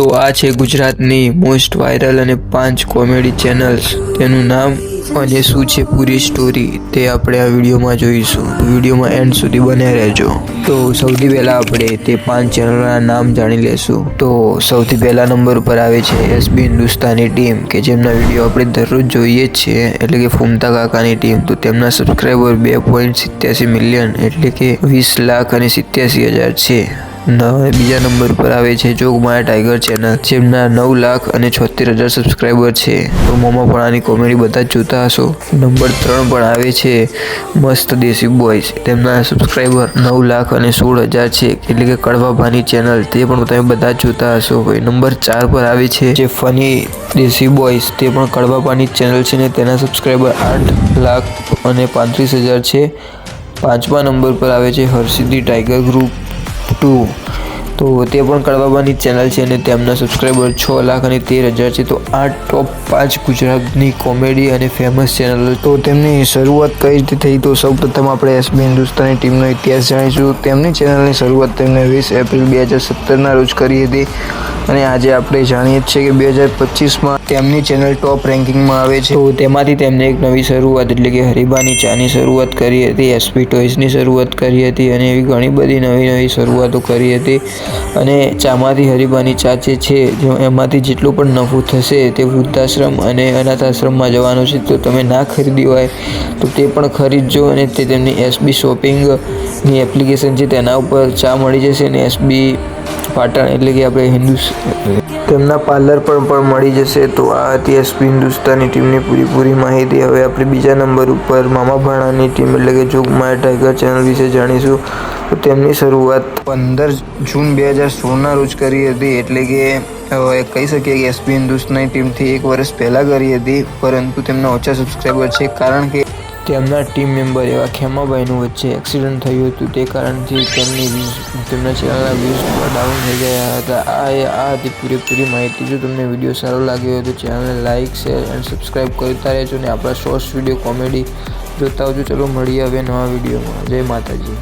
તો આ છે ગુજરાતની મોસ્ટ વાયરલ અને 5 કોમેડી ચેનલ્સ, તેનું નામ અને શું છે પૂરી સ્ટોરી તે આપણે આ વિડીયોમાં જોઈશું. તો વિડીયોમાં એન્ડ સુધી બન્યા રહેજો. તો સૌથી પહેલાં આપણે તે 5 ચેનલોના નામ જાણી લેશું. તો સૌથી પહેલા નંબર ઉપર આવે છે એસબી હિન્દુસ્તાની ટીમ, કે જેમના વિડીયો આપણે દરરોજ જોઈએ જ છીએ, એટલે કે ફૂમતા કાકાની ટીમ. તો તેમના સબસ્ક્રાઈબર 2.87 મિલિયન એટલે કે 20,87,000 છે. બીજા નંબર પર આવે છે જોગમાયા ટાઈગર ચેનલ, જેમના 9,76,000 સબસ્ક્રાઈબર છે. તો મોમાં પણ આની કોમેડી બધા જ જોતા હશો. નંબર 3 પર આવે છે મસ્ત દેશી બોયઝ, તેમના સબસ્ક્રાઈબર 9,16,000 છે, એટલે કે કડવા ભાની ચેનલ, તે પણ તમે બધા જ જોતા હશો. નંબર 4 પર આવે છે જે ફની દેશી બોયઝ, તે પણ કડવા ભાની ચેનલ છે ને તેના સબસ્ક્રાઈબર 8,35,000 છે. 5મા નંબર પર આવે છે હરસિદ્ધિ ટાઈગર ગ્રુપ 2, તો તે પણ કડવાબાની ચેનલ છે અને તેમના સબસ્ક્રાઈબર 6,13,000 છે. તો આ ટોપ 5 ગુજરાતની કોમેડી અને ફેમસ ચેનલો. તો તેમની શરૂઆત કઈ રીતે થઈ, તો સૌપ્રથમ આપણે એસબી હિન્દુસ્તાની ટીમનો ઇતિહાસ જાણીશું. તેમની ચેનલની શરૂઆત તેમને 20 એપ્રિલ 2017ના રોજ કરી હતી અને આજે આપણે જાણીએ છીએ કે 2025માં તેમની ચેનલ ટોપ રેન્કિંગમાં આવે છે. તો તેમાંથી તેમને એક નવી શરૂઆત એટલે કે હરીબાની ચાની શરૂઆત કરી હતી, એસપી ટોયસની શરૂઆત કરી હતી અને એવી ઘણી બધી નવી શરૂઆતો કરી હતી. અને ચામાંથી હરીબાની ચા છે એમાંથી જેટલું પણ નફો થશે તે વૃદ્ધાશ્રમ અને અનાથ આશ્રમમાં જવાનું છે. તો તમે ના ખરીદી હોય તો તે પણ ખરીદજો. અને તે તેમની એસબી શોપિંગની એપ્લિકેશન છે તેના ઉપર ચા મળી જશે અને એસબી પાટણ એટલે કે આપણે તેમના પાર્લર પર પણ મળી જશે. તો આ હતી એસબી હિન્દુસ્તાની ટીમની પૂરી માહિતી. હવે આપણે બીજા નંબર ઉપર મામા ભાણાની ટીમ એટલે કે જોગમાયા ટાઈગર ચેનલ વિશે જાણીશું. તો તેમની શરૂઆત 15 જૂન 2016ના રોજ કરી હતી, એટલે કે કહી શકીએ કે એસબી હિન્દુસ્તાની ટીમથી 1 વર્ષ પહેલાં કરી હતી, પરંતુ તેમના ઓછા સબસ્ક્રાઈબર છે કારણ કે તેમના ટીમ મેમ્બર એવા ખેમાભાઈનું વચ્ચે એક્સિડન્ટ થયું હતું. તે કારણથી તેમના ચેનલના વ્યૂઝ ડાઉન થઈ ગયા હતા. આ હતી પૂરેપૂરી માહિતી. જો તમને વિડીયો સારો લાગ્યો હોય તો ચેનલને લાઇક, શેર અને સબસ્ક્રાઈબ કરતા રહેજો અને આપણા શોર્ટ્સ વિડીયો કોમેડી જોતા આવજો. ચલો મળીએ હવે નવા વિડીયોમાં. જય માતાજી.